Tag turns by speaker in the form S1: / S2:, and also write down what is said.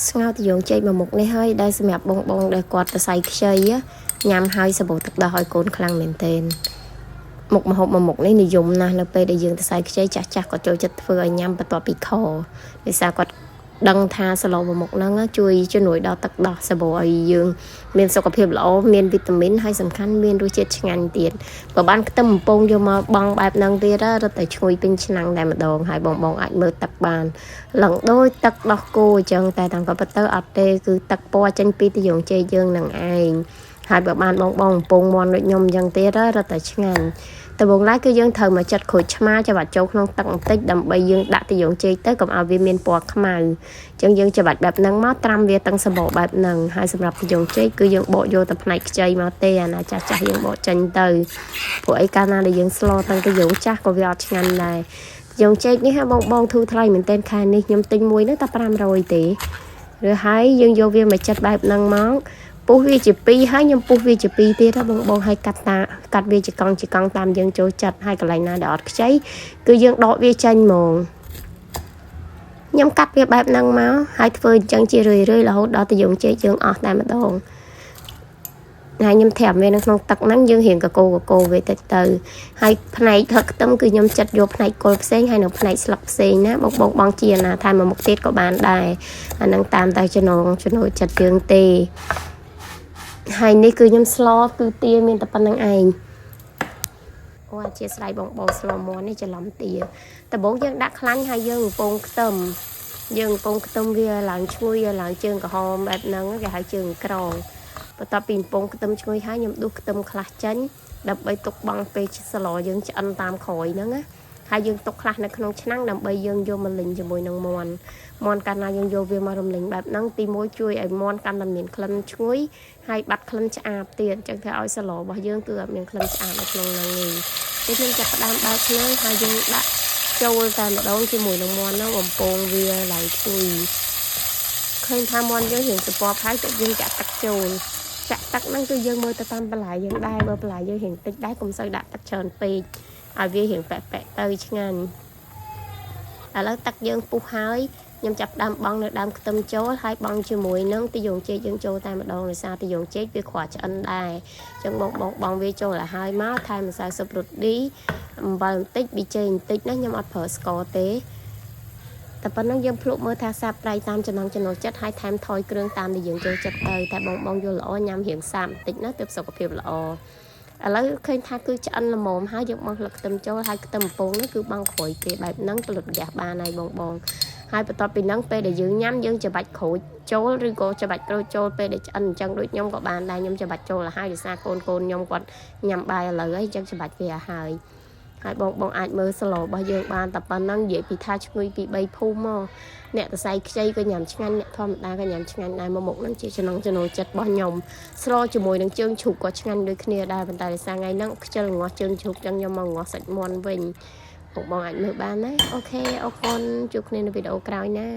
S1: ស្ងោរទីយងចេកមកមុខនេះហើយដែលសម្រាប់បងដែលគាត់ទៅសៃខ្ចីញ៉ាំហើយសបោទឹកដោះឲ្យកូនខ្លាំងមែនទែនមុខម្ហូបមួយមុខនេះនិយមណាស់នៅពេលដែលយើងទៅសៃខ្ចីចាស់គាត់ចូលចិត្តធ្វើឲ្យញ៉ាំបន្ទាប់ពីខដោយសារគាត់ដឹងថាសឡូមួយមុខហ្នឹងជួយជំនួយដល់ទឹកដោះសបោឲ្យយើងមានសុខភាពល្អមានវីតាមីនហើយសំខាន់មានរសជាតិឆ្ងាញ់ទៀតបើបានខ្ទឹមបំពងយកមកបង់បែបហ្នឹងទៀតរត់តែឈ្ងុយពេញឆ្នាំងតែម្ដងហើយបងអាចមើលទឹកបានឡើងដូចទឹកដោះគោអញ្ចឹងតែតាមក៏ពិតទៅអត់ទេគឺទឹកពណ៌ចេញពីទីយងជ័យយើងនឹងឯងហើយបើបានបងបំពងមន់ដូចខ្ញុំអញ្ចឹងទៀតរត់តែឆ្ងាញ់ដំបូងឡើយគឺយើងត្រូវមកចាត់ក្រូចឆ្មាច្បាច់ចូលក្នុងទឹកបន្តិចដើម្បីយើងដាក់ទីយងជ័យទៅកុំឲ្យវាមានពណ៌ខ្មៅអញ្ចឹងយើងច្បាច់បែបហ្នឹងមកត្រាំវាទាំងសបោបែបហ្នឹងហើយសម្រាប់ទីយងជ័យគឺយើងបកយកតែផ្នែកខ្ចីមកទេអាណាចាស់យើងបកចេញទៅព្រោះអីកាលណាដែលយើងស្លទាំងទីយងចាស់ក៏វាអត់ឆ្ងាញ់ដែរយងជ័យនេះហ่าបងធូរថ្លៃមែនទែនខែនេះខ្ញុំទិញមួយនោះតែ500ទេឬហើយយើងយកវាមកចាត់បែបហ្នឹងមកពុះវាជា2ហើយខ្ញុំពុះវាជា2ទៀតបងឲ្យកាត់វាជាកង់តាមយើងចូលចិត្តហើយកន្លែងណាដែលអត់ខ្ចីគឺយើងដកវាចេញហ្មងខ្ញុំកាត់វាបែបហ្នឹងមកហើយធ្វើអញ្ចឹងជារឿយរហូតដល់ទៅយងជ័យយើងអស់តែម្ដងហើយខ្ញុំត្រាំវានៅក្នុងទឹកហ្នឹងយើងរៀងកកូវាតិចទៅហើយផ្នែកថឹកខ្ទឹមគឺខ្ញុំចាត់យកផ្នែកគល់ផ្សេងហើយនៅផ្នែកស្លឹកផ្សេងណាបងជាណាថែមមុខទៀតក៏បានដែរអាហ្នឹងតាមតែចំណូលចិត្តយើងទេហើយនេះគឺខ្ញុំស្លគឺទាមានតែប៉ុណ្្នឹងឯងអូអធិស្ឋានបងស្លមន់នេះច្រឡំទាដំបូងយើងដាក់ខ្លាញ់ហើយយើងកំពងខ្ទឹមវាឡើងឈ្ងុយឡើងជើងក្រហមបែបហ្នឹងគេហៅជើងក្រងបន្ទាប់ពីកំពងខ្ទឹមឈ្ងុយហើយខ្ញុំដួសខ្ទឹមខ្លះចេញដើម្បីទុកបង់ពេលស្លយើងឆ្អិនតាមក្រោយហ្នឹងណាហើយយើងទុកខ្លះនៅក្នុងឆ្នាំងដើម្បីយើងយកមកលីងជាមួយនឹងមាន់កាលណាយើងយកវាមករំលីងបែបហ្នឹងទី1ជួយឲ្យមាន់កាន់តែមានក្លិនឈ្ងុយហើយបាត់ក្លិនឆ្អាបទៀតអញ្ចឹងធ្វើឲ្យសឡរបស់យើងគឺអត់មានក្លិនឆ្អាបនៅក្នុងហ្នឹងទេខ្ញុំចាប់ផ្ដើមបើកភ្លើងហើយយើងដាក់ចូលតែម្ដងជាមួយនឹងមាន់ហ្នឹងបំពងវាឡើងឈ្ងុយឃើញថាមាន់យើងរៀងសពប់ហើយតែយើងចាក់ទឹកចូលចាក់ទឹកហ្នឹងគឺយើងមើលទៅតាមបន្លែយើងដែរបើបន្លែយើងរៀងតិចដែរកុំសូវដាក់ទឹកច្រើនពេកឲ្យវារៀងប៉ែទៅឆ្ងាញ់ឥឡូវទឹកយើងពុះហើយខ្ញុំចាប់ដើមបង់នៅដើមខ្ទឹមចូលហើយបង់ជាមួយនឹងទីយងចេកយើងចូលតែម្ដងដោយសារទីយងចេកវាខ្វះឆ្អិនដែរអញ្ចឹងបងវាចូលឲ្យហើយមកថែមម្សៅស៊ុបរ៉ូឌីអំបិលបន្តិចប៊ីចេងបន្តិចណាខ្ញុំអត់ប្រើស្ករទេតែប៉ុណ្ណឹងយើងភ្លក់មើលថាសាបប្រៃតាមចំណង់ចំណូលចិត្តហើយថែមថយគ្រឿងតាមដែលយើងចូលចិត្តទៅតែបងយល់ល្អញ៉ាំរៀងសាបបន្តិចណាទើបសុខភាពល្អឥឡូវឃើញថាគឺឆ្អិនល្មមហើយយកមកលឹកខ្ទឹមចូលហើយខ្ទឹមបំពងនេះគឺបង់ក្រួយទេបែបហ្នឹងផលិតរយៈបានហើយបងហើយបន្ទាប់ពីហ្នឹងពេលដែលយើងញ៉ាំយើងច្របាច់ក្រូចចូលឬក៏ច្របាច់ក្រូចចូលពេលដែលឆ្អិនអញ្ចឹងដូចខ្ញុំក៏បានដែរខ្ញុំច្របាច់ចូលឲ្យដោយសារកូនខ្ញុំគាត់ញ៉ាំបាយឥឡូវហើយអញ្ចឹងច្របាច់វាឲ្យហើយបងអាចមើលស្លរបស់យើងបានតែប៉ុណ្ណឹងនិយាយពីថាឈ្ងុយពី3ភូមិមកអ្នកតសៃខ្ចីក៏ញ៉ាំឆ្ងាញ់អ្នកធម្មតាក៏ញ៉ាំឆ្ងាញ់ដែរមុខហ្នឹងជាចំណង់ចំណូលចិត្តរបស់ខ្ញុំស្លជាមួយនឹងជើងជ្រូកក៏ឆ្ងាញ់ដូចគ្នាដែរប៉ុន្តែដោយសារថ្ងៃហ្នឹងខ្ជិលងាស់ជើងជ្រូកចឹងខ្ញុំមកងាស់សាច់មាន់វិញបងអាចមើលបានណាអូខេអរគុណជួបគ្នានៅវីដេអូក្រោយណា